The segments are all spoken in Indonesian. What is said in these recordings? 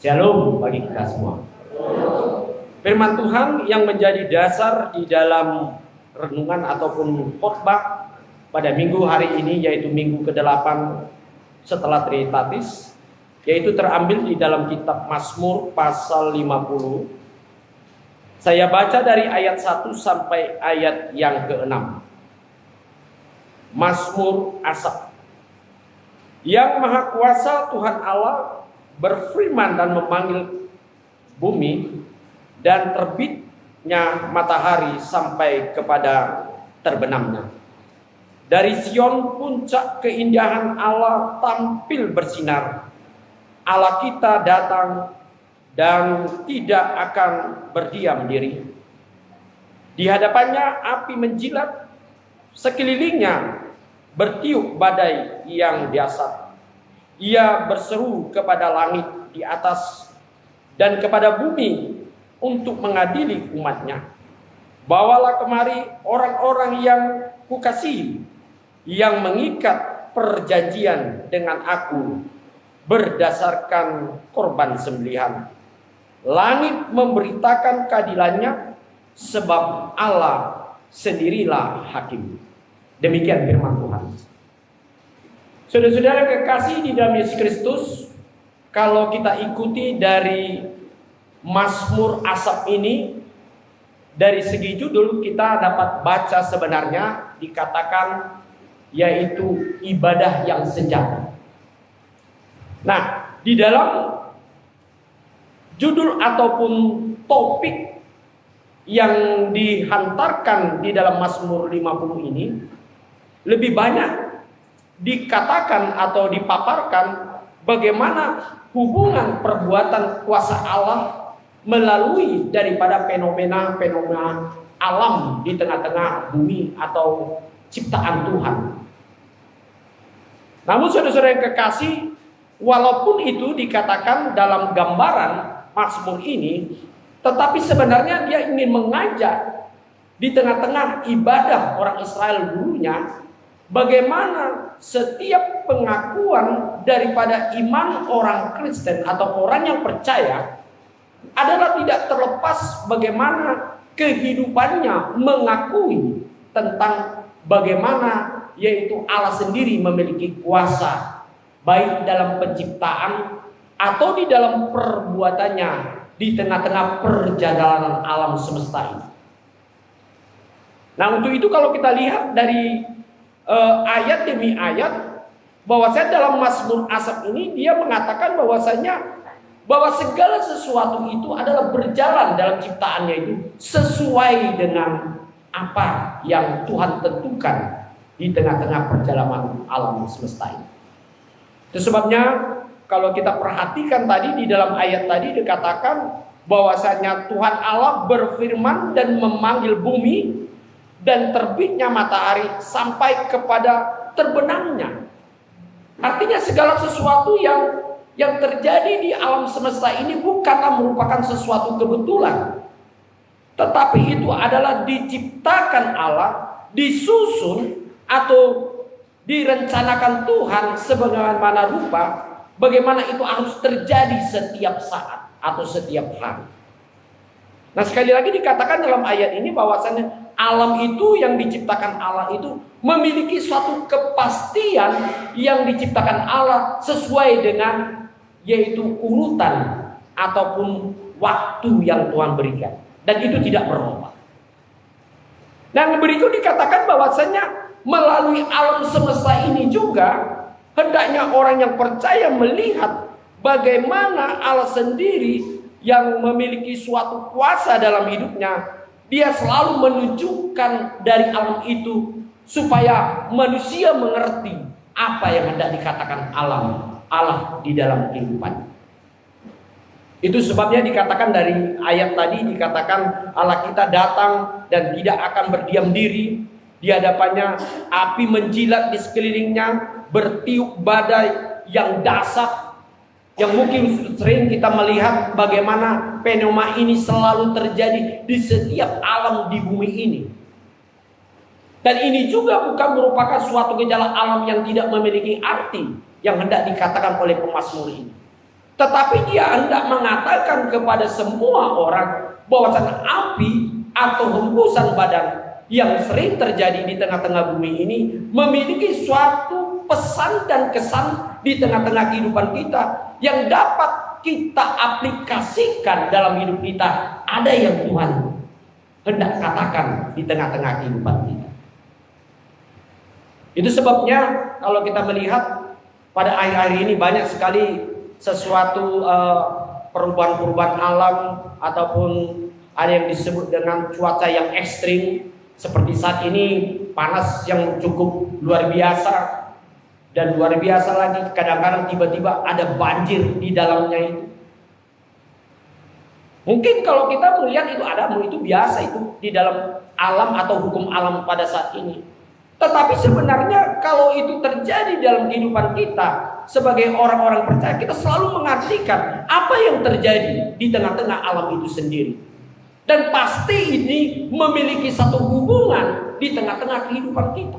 Shalom bagi kita semua. Firman Tuhan yang menjadi dasar di dalam renungan ataupun khotbah pada minggu hari ini, yaitu minggu ke-8 setelah Trinitatis, yaitu terambil di dalam kitab Mazmur pasal 50. Saya baca dari ayat 1 sampai ayat yang ke-6. Mazmur Asaf. Yang Maha Kuasa Tuhan Allah berfirman dan memanggil bumi, dan terbitnya matahari sampai kepada terbenamnya. Dari Sion puncak keindahan Allah tampil bersinar. Allah kita datang dan tidak akan berdiam diri. Di hadapannya api menjilat, sekelilingnya bertiup badai yang dahsyat. Ia berseru kepada langit di atas dan kepada bumi untuk mengadili umatnya. Bawalah kemari orang-orang yang kukasihi, yang mengikat perjanjian dengan aku berdasarkan korban sembelihan. Langit memberitakan keadilannya, sebab Allah sendirilah hakim. Demikian firman Tuhan. Saudara-saudara kekasih di dalam Yesus Kristus, kalau kita ikuti dari Mazmur Asaf ini, dari segi judul kita dapat baca sebenarnya dikatakan yaitu ibadah yang sejati. Nah, di dalam judul ataupun topik yang dihantarkan di dalam Mazmur 50 ini lebih banyak dikatakan atau dipaparkan bagaimana hubungan perbuatan kuasa Allah melalui daripada fenomena-fenomena alam di tengah-tengah bumi atau ciptaan Tuhan. Namun saudara-saudara yang kekasih, walaupun itu dikatakan dalam gambaran Mazmur ini, tetapi sebenarnya dia ingin mengajak di tengah-tengah ibadah orang Israel dulunya, bagaimana setiap pengakuan daripada iman orang Kristen atau orang yang percaya adalah tidak terlepas bagaimana kehidupannya mengakui tentang bagaimana yaitu Allah sendiri memiliki kuasa baik dalam penciptaan atau di dalam perbuatannya di tengah-tengah perjalanan alam semesta ini. Nah, untuk itu kalau kita lihat dari ayat demi ayat, bahwasanya dalam Mazmur Asaf ini dia mengatakan bahwa segala sesuatu itu adalah berjalan dalam ciptaannya itu sesuai dengan apa yang Tuhan tentukan di tengah-tengah perjalanan alam semesta ini. Itu sebabnya kalau kita perhatikan tadi di dalam ayat tadi dikatakan bahwasanya Tuhan Allah berfirman dan memanggil bumi, dan terbitnya matahari sampai kepada terbenamnya. Artinya segala sesuatu yang terjadi di alam semesta ini bukanlah merupakan sesuatu kebetulan, tetapi itu adalah diciptakan Allah, disusun atau direncanakan Tuhan sebagaimana rupa, bagaimana itu harus terjadi setiap saat atau setiap hari. Nah, sekali lagi dikatakan dalam ayat ini bahwasanya alam itu yang diciptakan Allah itu memiliki suatu kepastian yang diciptakan Allah sesuai dengan yaitu urutan ataupun waktu yang Tuhan berikan, dan itu tidak berubah. Dan berikut dikatakan bahwasanya melalui alam semesta ini juga hendaknya orang yang percaya melihat bagaimana Allah sendiri yang memiliki suatu kuasa dalam hidupnya. Dia selalu menunjukkan dari alam itu supaya manusia mengerti apa yang hendak dikatakan Allah di dalam kehidupan. Itu sebabnya dikatakan dari ayat tadi dikatakan Allah kita datang dan tidak akan berdiam diri. Di hadapannya api menjilat di sekelilingnya, bertiup badai yang dahsyat. Yang mungkin sering kita melihat bagaimana fenomena ini selalu terjadi di setiap alam di bumi ini. Dan ini juga bukan merupakan suatu gejala alam yang tidak memiliki arti yang hendak dikatakan oleh pemazmur ini. Tetapi dia hendak mengatakan kepada semua orang bahwasanya api atau hembusan badan yang sering terjadi di tengah-tengah bumi ini memiliki suatu pesan dan kesan di tengah-tengah kehidupan kita yang dapat kita aplikasikan dalam hidup kita. Ada yang Tuhan hendak katakan di tengah-tengah kehidupan kita. Itu sebabnya kalau kita melihat pada akhir-akhir ini banyak sekali sesuatu perubahan-perubahan alam ataupun ada yang disebut dengan cuaca yang ekstrim. Seperti saat ini panas yang cukup luar biasa, dan luar biasa lagi kadang-kadang tiba-tiba ada banjir di dalamnya itu. Mungkin kalau kita melihat itu biasa itu di dalam alam atau hukum alam pada saat ini. Tetapi sebenarnya kalau itu terjadi dalam kehidupan kita sebagai orang-orang percaya, kita selalu mengartikan apa yang terjadi di tengah-tengah alam itu sendiri. Dan pasti ini memiliki satu hubungan di tengah-tengah kehidupan kita,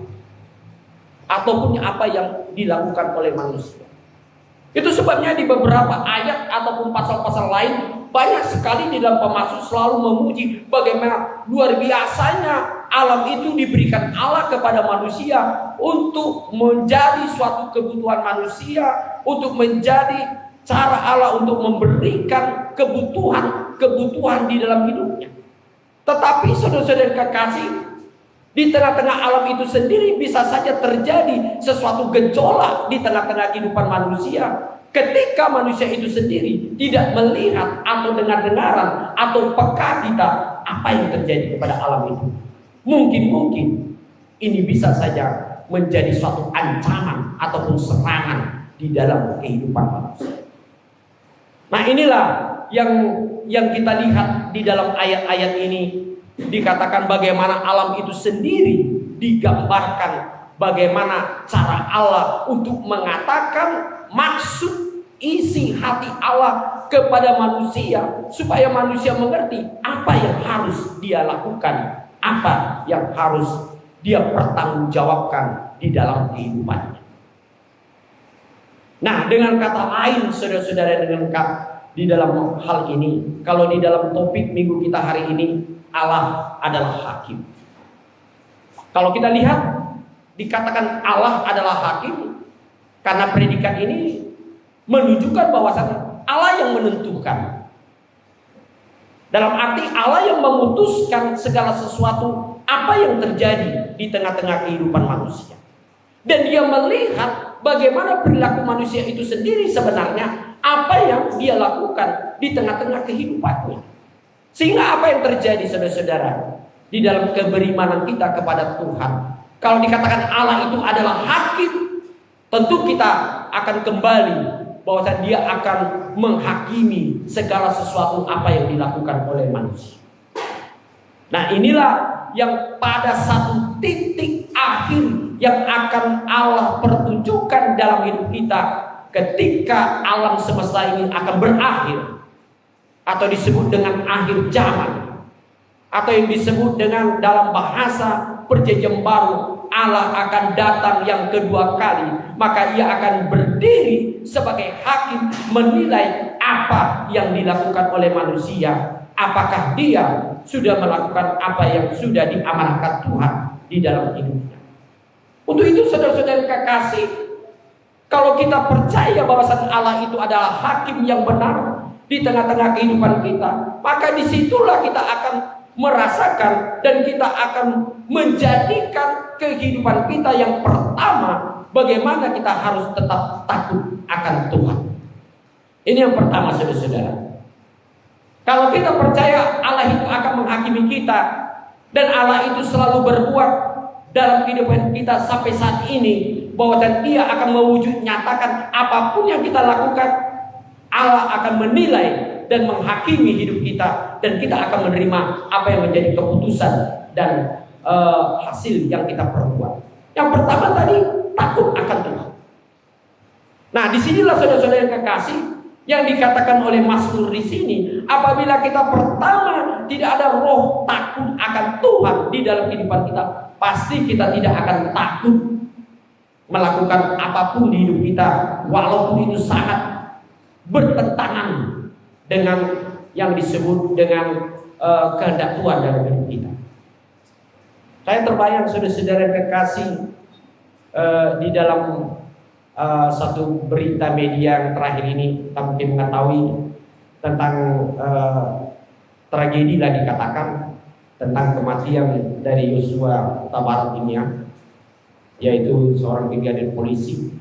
ataupun apa yang dilakukan oleh manusia. Itu sebabnya di beberapa ayat ataupun pasal-pasal lain banyak sekali di dalam pemasuk selalu memuji bagaimana luar biasanya alam itu diberikan Allah kepada manusia untuk menjadi suatu kebutuhan manusia, untuk menjadi cara Allah untuk memberikan kebutuhan di dalam hidupnya. Tetapi saudara-saudara kekasih, di tengah-tengah alam itu sendiri bisa saja terjadi sesuatu gejolak di tengah-tengah kehidupan manusia. Ketika manusia itu sendiri tidak melihat atau dengar-dengaran atau peka kita apa yang terjadi kepada alam itu. Mungkin ini bisa saja menjadi suatu ancaman ataupun serangan di dalam kehidupan manusia. Nah, inilah yang kita lihat di dalam ayat-ayat ini, dikatakan bagaimana alam itu sendiri digambarkan bagaimana cara Allah untuk mengatakan maksud isi hati Allah kepada manusia, supaya manusia mengerti apa yang harus dia lakukan, apa yang harus dia pertanggungjawabkan di dalam kehidupannya. Nah, dengan kata lain saudara-saudara yang lengkap di dalam hal ini, kalau di dalam topik minggu kita hari ini, Allah adalah hakim. Kalau kita lihat dikatakan Allah adalah hakim, karena predikat ini menunjukkan bahwasanya Allah yang menentukan. Dalam arti Allah yang memutuskan segala sesuatu apa yang terjadi di tengah-tengah kehidupan manusia. Dan dia melihat bagaimana perilaku manusia itu sendiri sebenarnya, apa yang dia lakukan di tengah-tengah kehidupannya. Sehingga apa yang terjadi saudara-saudara di dalam keberimanan kita kepada Tuhan, kalau dikatakan Allah itu adalah hakim, tentu kita akan kembali bahwa dia akan menghakimi segala sesuatu apa yang dilakukan oleh manusia. Nah, inilah yang pada satu titik akhir yang akan Allah pertunjukkan dalam hidup kita ketika alam semesta ini akan berakhir, atau disebut dengan akhir zaman, atau yang disebut dengan dalam bahasa perjanjian baru, Allah akan datang yang kedua kali. Maka ia akan berdiri sebagai hakim, menilai apa yang dilakukan oleh manusia. Apakah dia sudah melakukan apa yang sudah diamanahkan Tuhan di dalam hidupnya. Untuk itu saudara-saudara kekasih, kalau kita percaya bahwa Allah itu adalah hakim yang benar di tengah-tengah kehidupan kita, maka disitulah kita akan merasakan dan kita akan menjadikan kehidupan kita yang pertama, bagaimana kita harus tetap takut akan Tuhan. Ini yang pertama saudara-saudara. Kalau kita percaya Allah itu akan menghakimi kita, dan Allah itu selalu berbuat dalam kehidupan kita sampai saat ini, bahwa dia akan mewujud nyatakan apapun yang kita lakukan, Allah akan menilai dan menghakimi hidup kita, dan kita akan menerima apa yang menjadi keputusan dan hasil yang kita perbuat. Yang pertama tadi, takut akan Tuhan. Nah, disinilah saudara-saudara yang kekasih, yang dikatakan oleh Mazmur di sini, apabila kita pertama tidak ada roh takut akan Tuhan di dalam kehidupan kita, pasti kita tidak akan takut melakukan apapun di hidup kita, walaupun itu sangat bertentangan dengan yang disebut dengan kehendak Tuhan dalam hidup kita. Saya terbayang saudara-saudara kekasih, di dalam satu berita media yang terakhir ini, kita mungkin mengetahui tentang tragedi lah dikatakan, tentang kematian dari Yosua Huta Barat ini ya, yaitu seorang brigadir polisi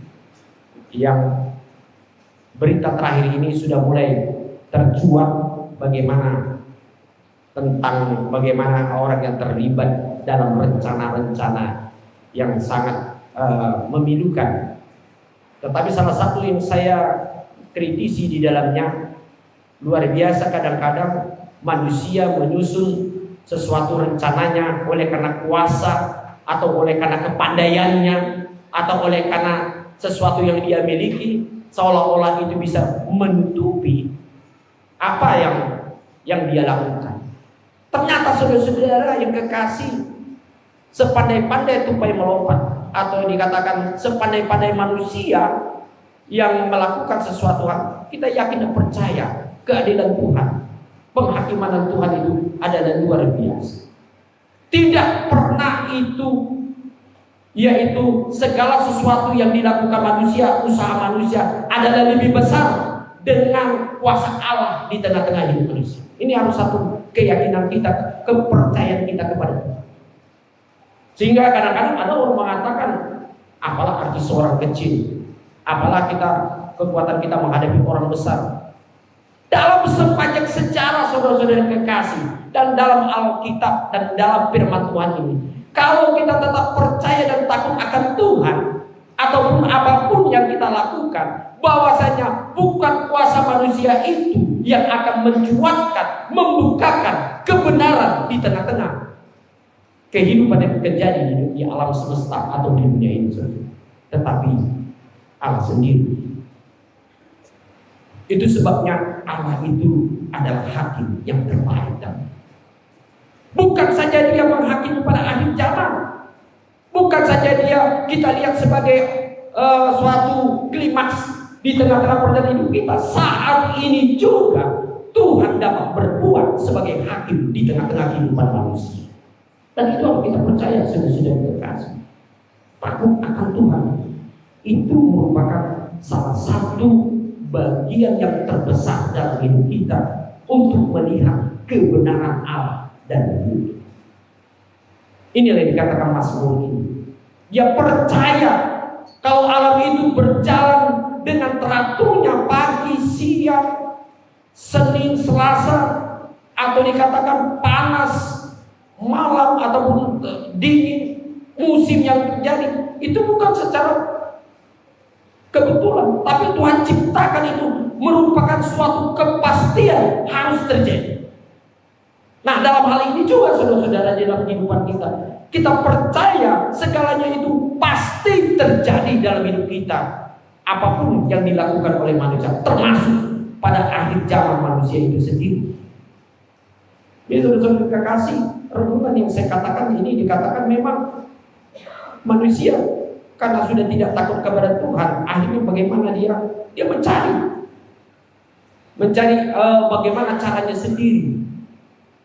yang berita terakhir ini sudah mulai tercuat bagaimana orang yang terlibat dalam rencana-rencana yang sangat memilukan. Tetapi salah satu yang saya kritisi di dalamnya, luar biasa kadang-kadang manusia menyusun sesuatu rencananya oleh karena kuasa, atau oleh karena kepandaiannya, atau oleh karena sesuatu yang dia miliki, seolah-olah itu bisa menutupi apa yang dia lakukan. Ternyata saudara-saudara yang kekasih, sepandai-pandai tupai melompat, atau dikatakan sepandai-pandai manusia yang melakukan sesuatu hal, kita yakin dan percaya keadilan Tuhan, penghakiman Tuhan itu adalah luar biasa. Tidak pernah itu, yaitu segala sesuatu yang dilakukan manusia, usaha manusia adalah lebih besar dengan kuasa Allah di tengah-tengah hidup manusia. Ini harus satu keyakinan kita, kepercayaan kita kepada Tuhan. Sehingga kadang-kadang ada orang mengatakan, apalah arti seorang kecil, apalah kekuatan kita menghadapi orang besar. Dalam sepanjang sejarah saudara-saudara kekasih, dan dalam Alkitab dan dalam firman Tuhan ini, kalau kita tetap percaya dan takut akan Tuhan, ataupun apapun yang kita lakukan, bahwasanya bukan kuasa manusia itu yang akan mencuatkan, membukakan kebenaran di tengah-tengah kehidupan yang terjadi di alam semesta atau di dunia ini, tetapi Allah sendiri. Itu sebabnya Allah itu adalah hakim yang terbaik. Bukan saja dia menghakimi pada akhir zaman, bukan saja dia kita lihat sebagai suatu klimaks di tengah-tengah perjalanan hidup kita. Saat ini juga Tuhan dapat berbuat sebagai hakim di tengah-tengah kehidupan manusia. Dan itu harus kita percaya, sudah kekasih. Takut akan Tuhan itu merupakan salah satu bagian yang terbesar dalam hidup kita untuk melihat kebenaran Allah dan hidup. Inilah yang dikatakan Mazmur ini. Dia percaya kalau alam itu berjalan dengan teraturnya pagi, siang, Senin, Selasa, atau dikatakan panas, malam ataupun dingin, musim yang terjadi, itu bukan secara kebetulan, tapi Tuhan ciptakan itu merupakan suatu kepastian harus terjadi. Nah, dalam hal ini juga saudara-saudara, dalam kehidupan kita percaya segalanya itu pasti terjadi dalam hidup kita, apapun yang dilakukan oleh manusia, termasuk pada akhir zaman manusia itu sendiri. Jadi saudara-saudara kekasih, renungan yang saya katakan ini dikatakan memang manusia karena sudah tidak takut kepada Tuhan, akhirnya bagaimana dia mencari bagaimana caranya sendiri.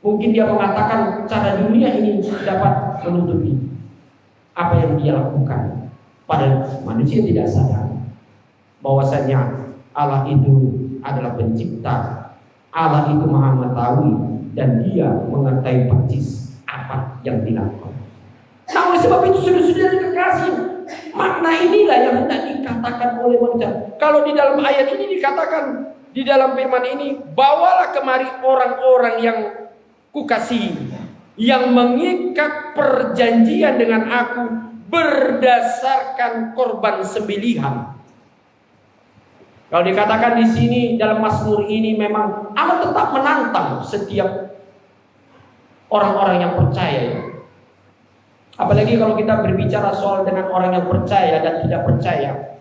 Mungkin dia mengatakan cara dunia ini dapat menutupi apa yang dia lakukan. Padahal manusia tidak sadar bahwasanya Allah itu adalah pencipta, Allah itu maha mengetahui, dan dia mengetahui persis apa yang dilakukan. Nah, oleh sebab itu saudara-saudara kekasih, makna inilah yang hendak dikatakan oleh manusia. Kalau di dalam ayat ini dikatakan, di dalam firman ini, bawalah kemari orang-orang yang kukasihi, yang mengikat perjanjian dengan aku berdasarkan korban sembelihan. Kalau dikatakan di sini dalam Mazmur ini, memang Allah tetap menantang setiap orang-orang yang percaya. Apalagi kalau kita berbicara soal dengan orang yang percaya dan tidak percaya,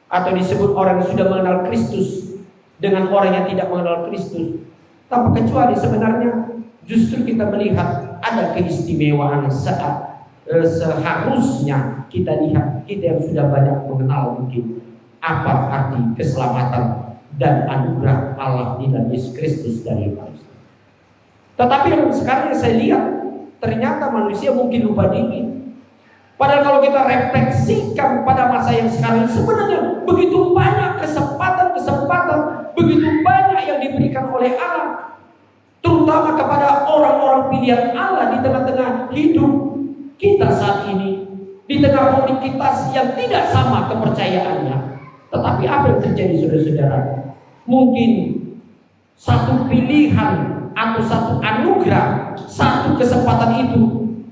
atau disebut orang yang sudah mengenal Kristus dengan orang yang tidak mengenal Kristus. Tanpa kecuali sebenarnya justru kita melihat ada keistimewaan saat seharusnya kita lihat kita yang sudah banyak mengenal mungkin apa arti keselamatan dan anugerah Allah di dalam Yesus Kristus dari manusia. Tetapi yang sekarang saya lihat, ternyata manusia mungkin lupa diri. Padahal kalau kita refleksikan pada masa yang sekarang, sebenarnya begitu banyak kesempatan, begitu banyak yang diberikan oleh Allah, terutama kepada orang-orang pilihan Allah di tengah-tengah hidup kita saat ini, di tengah komunitas yang tidak sama kepercayaannya. Tetapi apa yang terjadi, saudara-saudara? Mungkin satu pilihan atau satu anugerah, satu kesempatan itu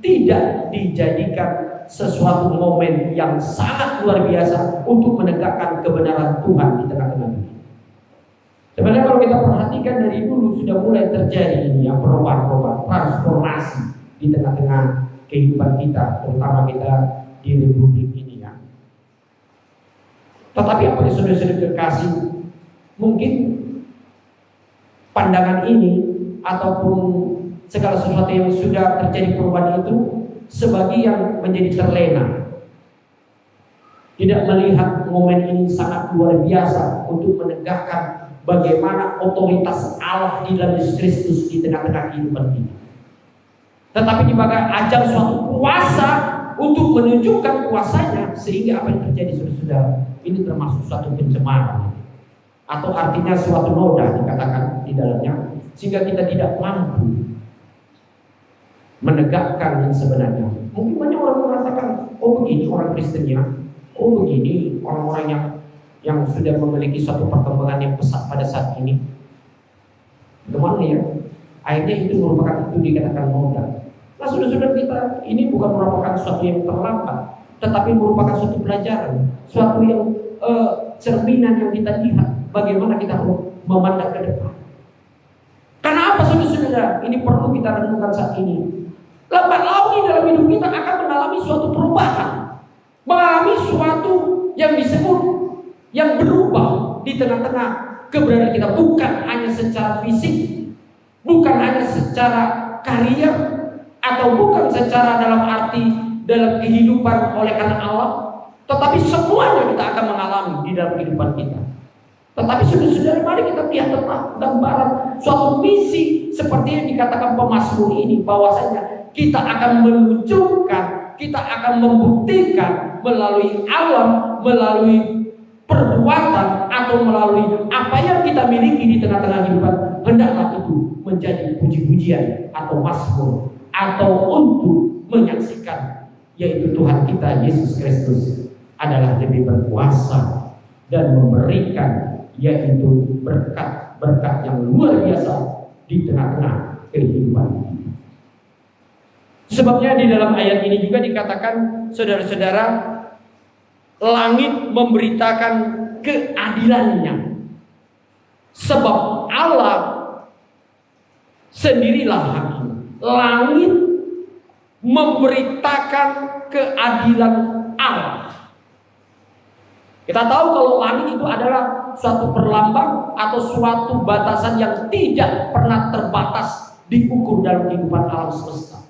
tidak dijadikan sesuatu momen yang sangat luar biasa untuk menegakkan kebenaran Tuhan di tengah-tengah dunia. Sebenarnya kalau kita perhatikan dari dulu sudah mulai terjadi ini ya, perubahan-perubahan, transformasi di tengah-tengah kehidupan kita, terutama kita di Republik ini ya. Tetapi apa yang saudara-saudara terkasih, mungkin pandangan ini ataupun segala sesuatu yang sudah terjadi perubahan itu sebagian menjadi terlena, tidak melihat momen ini sangat luar biasa untuk menegakkan bagaimana otoritas Allah di dalam Yesus Kristus di tengah-tengah kehidupan kita. Tetapi dibagai ajang suatu kuasa untuk menunjukkan kuasanya, sehingga apa yang terjadi, saudara-saudara, ini termasuk suatu pencemaran atau artinya suatu noda dikatakan di dalamnya, sehingga kita tidak mampu menegakkan yang sebenarnya. Mungkin banyak orang mengatakan, oh begini orang Kristennya, oh begini orang-orang yang sudah memiliki suatu perkembangan yang pesat pada saat ini. Gimana ya? Akhirnya itu merupakan, itu dikatakan noda. Nah, saudara-saudara kita, ini bukan merupakan sesuatu yang terlambat, tetapi merupakan suatu pelajaran, suatu yang cerminan yang kita lihat bagaimana kita memandang ke depan. Karena apa, saudara-saudara? Ini perlu kita renungkan saat ini. Lambat laun dalam hidup kita akan mengalami suatu perubahan, mengalami suatu yang disebut yang berubah di tengah-tengah keberadaan kita, bukan hanya secara fisik, bukan hanya secara karier, atau bukan secara dalam arti dalam kehidupan oleh karena Allah, tetapi semuanya kita akan mengalami di dalam kehidupan kita. Tetapi saudara-saudara, mari kita lihat tentang gambaran suatu misi seperti yang dikatakan pemazmur ini, bahwasanya kita akan menunjukkan, kita akan membuktikan melalui alam, melalui perbuatan, atau melalui apa yang kita miliki di tengah-tengah kehidupan, hendaklah itu menjadi puji-pujian atau mazmur, atau untuk menyaksikan yaitu Tuhan kita Yesus Kristus adalah lebih berkuasa dan memberikan yaitu berkat-berkat yang luar biasa di tengah-tengah kehidupan kita. Sebabnya di dalam ayat ini juga dikatakan, saudara-saudara, langit memberitakan keadilannya. Sebab Allah sendirilah hakim. Langit memberitakan keadilan Allah. Kita tahu kalau langit itu adalah suatu perlambang atau suatu batasan yang tidak pernah terbatas diukur dalam kehidupan alam semesta.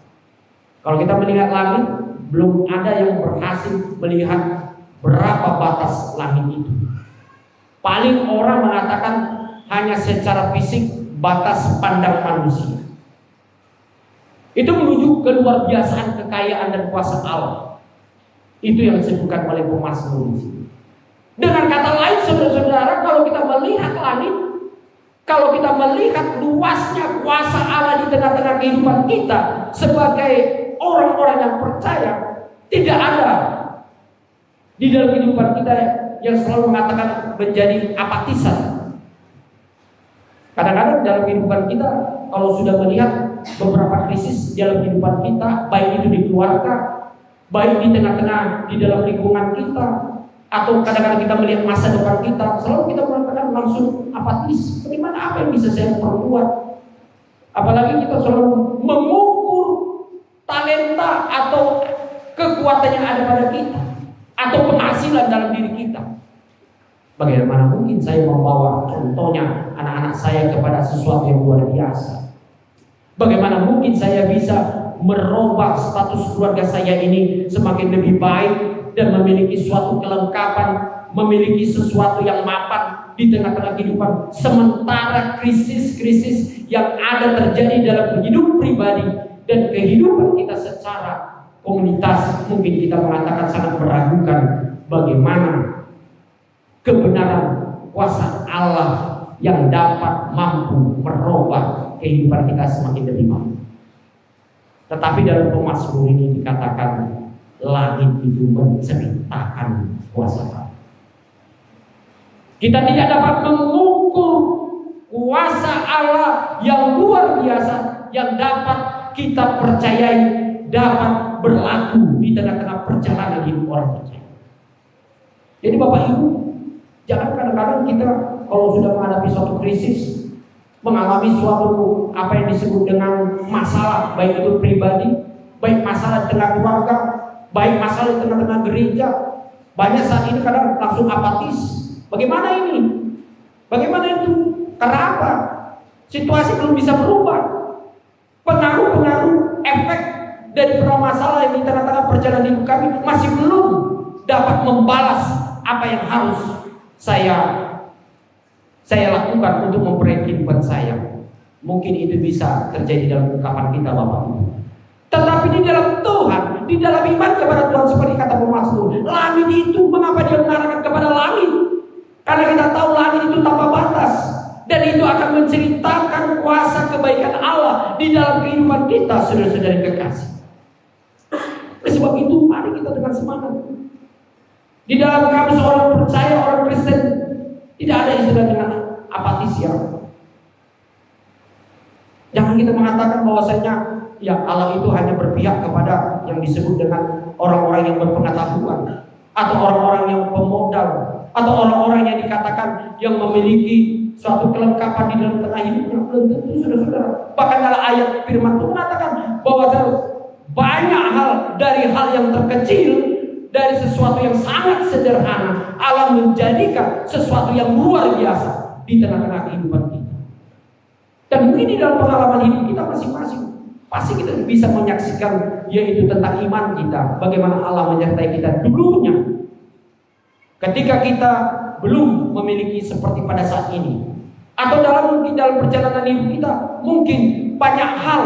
Kalau kita melihat langit, belum ada yang berhasil melihat berapa batas langit itu. Paling orang mengatakan hanya secara fisik batas pandang manusia. Itu menuju keluar biasaan kekayaan dan kuasa Allah. Itu yang disebutkan oleh pemazmur. Dengan kata lain, saudara-saudara, kalau kita melihat langit, kalau kita melihat luasnya kuasa Allah di tengah-tengah kehidupan kita sebagai orang-orang yang percaya, tidak ada di dalam kehidupan kita yang selalu mengatakan menjadi apatisan. Kadang-kadang dalam kehidupan kita, kalau sudah melihat beberapa krisis dalam kehidupan kita, baik itu di keluarga, baik di tengah-tengah di dalam lingkungan kita, atau kadang-kadang kita melihat masa depan kita, selalu kita mengatakan langsung apatis. Bagaimana, apa yang bisa saya perbuat? Apalagi kita selalu mengukur talenta atau kekuatan yang ada pada kita, atau penghasilan dalam diri kita. Bagaimana mungkin saya membawa contohnya anak-anak saya kepada sesuatu yang luar biasa? Bagaimana mungkin saya bisa merubah status keluarga saya ini semakin lebih baik dan memiliki suatu kelengkapan, memiliki sesuatu yang mapan di tengah-tengah kehidupan. Sementara krisis-krisis yang ada terjadi dalam hidup pribadi dan kehidupan kita secara komunitas, mungkin kita mengatakan sangat meragukan bagaimana kebenaran kuasa Allah yang dapat mampu merubah kehidupan kita semakin demi makin. Tetapi dalam Mazmur ini dikatakan langit itu menceritakan kuasa Allah. Kita tidak dapat mengukur kuasa Allah yang luar biasa yang dapat kita percayai dapat berlaku di tengah-tengah perjalanan hidup orang percaya. Jadi Bapak Ibu, jangan kadang-kadang kita kalau sudah menghadapi suatu krisis, mengalami suatu apa yang disebut dengan masalah, baik itu pribadi, baik masalah di tengah keluarga, baik masalah di tengah-tengah gereja, banyak saat ini kadang langsung apatis. Bagaimana ini? Bagaimana itu? Karena apa? Situasi belum bisa berubah. Pengaruh-pengaruh efek dari masalah yang di tengah-tengah perjalanan hidup kami masih belum dapat membalas apa yang harus saya lakukan untuk memperbaiki kehidupan saya. Mungkin itu bisa terjadi dalam ungkapan kita Bapak Ibu. Tetapi di dalam Tuhan, di dalam iman kepada Tuhan seperti kata pemazmur, langit itu, mengapa dia mengarahkan kepada langit? Karena kita tahu langit itu tanpa batas, dan itu akan menceritakan kuasa kebaikan Allah di dalam kehidupan kita, saudara-saudari kekasih. Oleh sebab itu, mari kita dengan semangat. Di dalam kami seorang percaya, orang Kristen, tidak ada istilah dengan apatis ya. Jangan kita mengatakan bahwasanya ya Allah itu hanya berpihak kepada yang disebut dengan orang-orang yang berpengetahuan, atau orang-orang yang pemodal, atau orang-orang yang dikatakan yang memiliki suatu kelengkapan di dalam tengah hidupnya. Belum tentu, saudara-saudara. Bahkan dalam ayat firman Tuhan mengatakan bahwa banyak hal dari hal yang terkecil, dari sesuatu yang sangat sederhana, Allah menjadikan sesuatu yang luar biasa di tengah-tengah kehidupan kita. Dan mungkin di dalam pengalaman hidup kita masing-masing, pasti kita bisa menyaksikan yaitu tentang iman kita, bagaimana Allah menyertai kita dulunya. Ketika kita belum memiliki seperti pada saat ini, atau mungkin dalam perjalanan hidup kita, mungkin banyak hal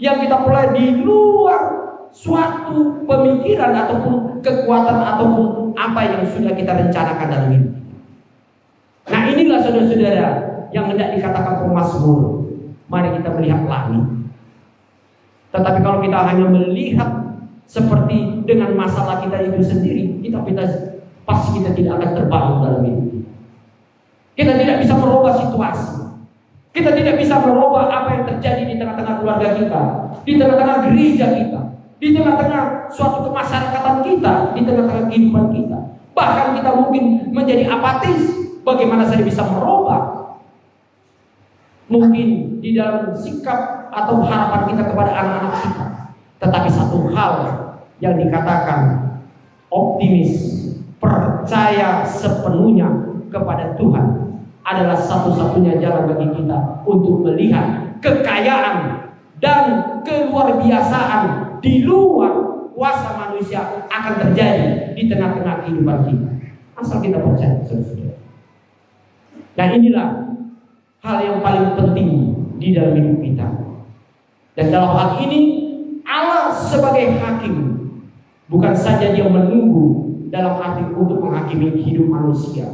yang kita mulai di luar suatu pemikiran ataupun kekuatan ataupun apa yang sudah kita rencanakan dalam hidup. Nah, inilah saudara-saudara yang hendak dikatakan pemazmur. Mari kita melihat langit. Tetapi kalau kita hanya melihat seperti dengan masalah kita itu sendiri, pasti kita tidak akan terbangun dalam hidup. Kita tidak bisa merubah situasi. Kita tidak bisa merubah apa yang terjadi di tengah-tengah keluarga kita, di tengah-tengah gereja kita, di tengah-tengah suatu kemasyarakatan kita, di tengah-tengah kehidupan kita. Bahkan kita mungkin menjadi apatis. Bagaimana saya bisa merubah? Mungkin di dalam sikap atau harapan kita kepada anak-anak kita. Tetapi satu hal yang dikatakan optimis, percaya sepenuhnya kepada Tuhan adalah satu-satunya jalan bagi kita untuk melihat kekayaan dan keluarbiasaan di luar kuasa manusia akan terjadi di tengah-tengah kehidupan kita. Asal kita percaya, saudara. Dan inilah hal yang paling penting di dalam hidup kita. Dan dalam hal ini Allah sebagai hakim bukan saja dia menunggu dalam arti untuk menghakimi hidup manusia,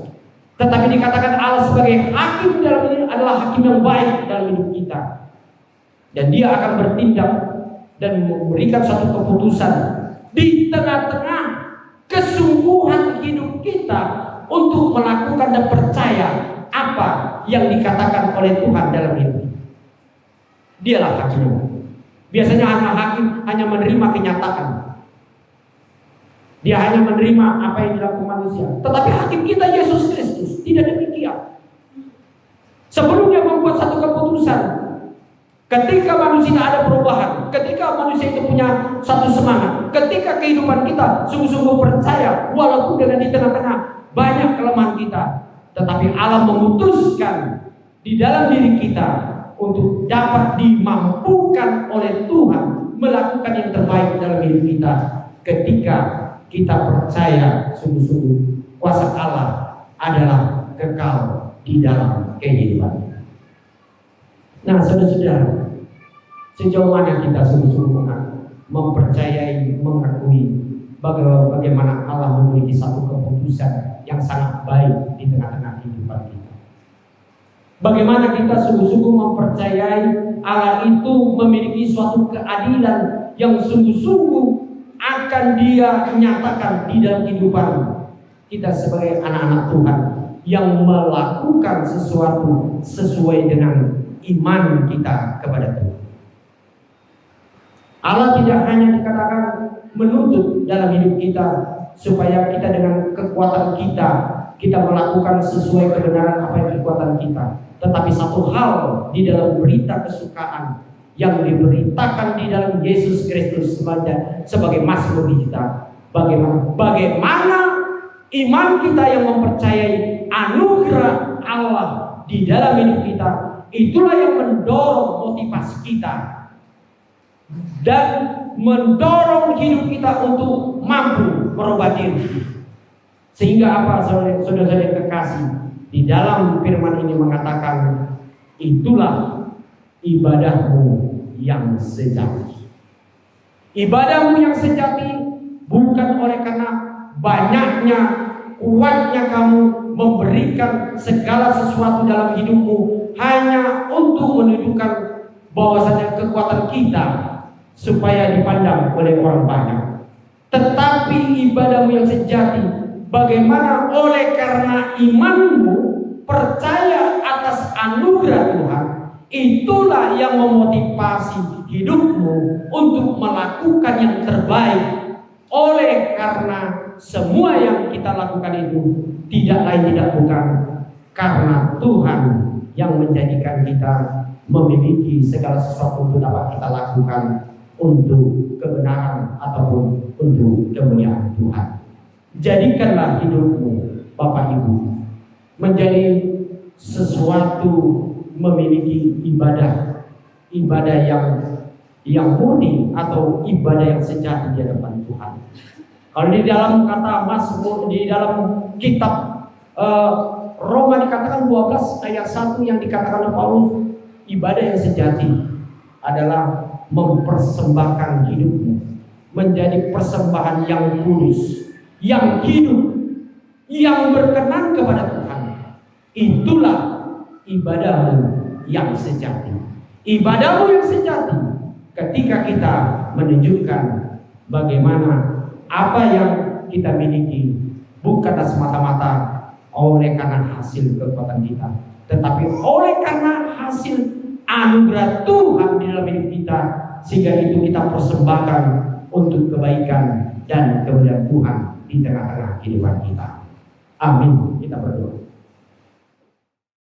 tetapi dikatakan Allah sebagai hakim dalam ini adalah hakim yang baik dalam hidup kita. Dan dia akan bertindak dan memberikan suatu keputusan di tengah-tengah kesungguhan hidup kita untuk melakukan dan percaya apa yang dikatakan oleh Tuhan dalam hidup. Dialah hakim. Biasanya hakim hanya menerima kenyataan. Dia hanya menerima apa yang dilakukan manusia. Tetapi hakim kita Yesus Kristus tidak demikian. Sebelum dia membuat satu keputusan, ketika manusia ada perubahan, ketika manusia itu punya satu semangat, ketika kehidupan kita sungguh-sungguh percaya, walaupun dengan di tengah-tengah banyak kelemahan kita, tetapi Allah memutuskan di dalam diri kita untuk dapat dimampukan oleh Tuhan melakukan yang terbaik dalam hidup kita ketika kita percaya sungguh-sungguh kuasa Allah adalah kekal di dalam kehidupan. Nah, saudara-saudara, sejauh mana kita sungguh-sungguh mempercayai, mengakui bagaimana Allah memiliki satu keputusan yang sangat baik di tengah-tengah kehidupan kita. Bagaimana kita sungguh-sungguh mempercayai Allah itu memiliki suatu keadilan yang sungguh-sungguh akan Dia nyatakan di dalam kehidupan kita sebagai anak-anak Tuhan yang melakukan sesuatu sesuai dengan iman kita kepada Tuhan. Allah tidak hanya dikatakan menuntut dalam hidup kita supaya kita dengan kekuatan kita melakukan sesuai kebenaran apa yang kekuatan kita, tetapi satu hal di dalam berita kesukaan yang diberitakan di dalam Yesus Kristus sebagai mazmur kita, bagaimana iman kita yang mempercayai anugerah Allah di dalam hidup kita, itulah yang mendorong motivasi kita dan mendorong hidup kita untuk mampu merubah diri. Sehingga apa, saudara-saudara kekasih, di dalam firman ini mengatakan, itulah ibadahmu yang sejati. Ibadahmu yang sejati bukan oleh karena banyaknya, kuatnya kamu memberikan segala sesuatu dalam hidupmu hanya untuk menunjukkan bahwasanya kekuatan kita supaya dipandang oleh orang banyak. Tetapi ibadahmu yang sejati, bagaimana oleh karena imanmu percaya atas anugerah Tuhan, itulah yang memotivasi hidupmu untuk melakukan yang terbaik. Oleh karena semua yang kita lakukan itu tidak lain tidak bukan karena Tuhan yang menjadikan kita memiliki segala sesuatu yang dapat kita lakukan untuk kebenaran ataupun untuk kemuliaan Tuhan. Jadikanlah hidupmu, Bapak Ibu, menjadi sesuatu memiliki ibadah yang murni atau ibadah yang sejati di hadapan Tuhan. Kalau di dalam kata Mazmur, di dalam kitab Roma dikatakan 12 ayat 1 yang dikatakan oleh Paulus, ibadah yang sejati adalah mempersembahkan hidupmu menjadi persembahan yang kudus, yang hidup, yang berkenan kepada Tuhan. Itulah ibadahmu yang sejati. Ibadahmu yang sejati ketika kita menunjukkan bagaimana apa yang kita miliki bukan semata-mata oleh karena hasil kekuatan kita, tetapi oleh karena hasil anugerah Tuhan di dalam hidup kita, sehingga itu kita persembahkan untuk kebaikan dan kemuliaan Tuhan di tengah-tengah kehidupan kita. Amin. Kita berdoa.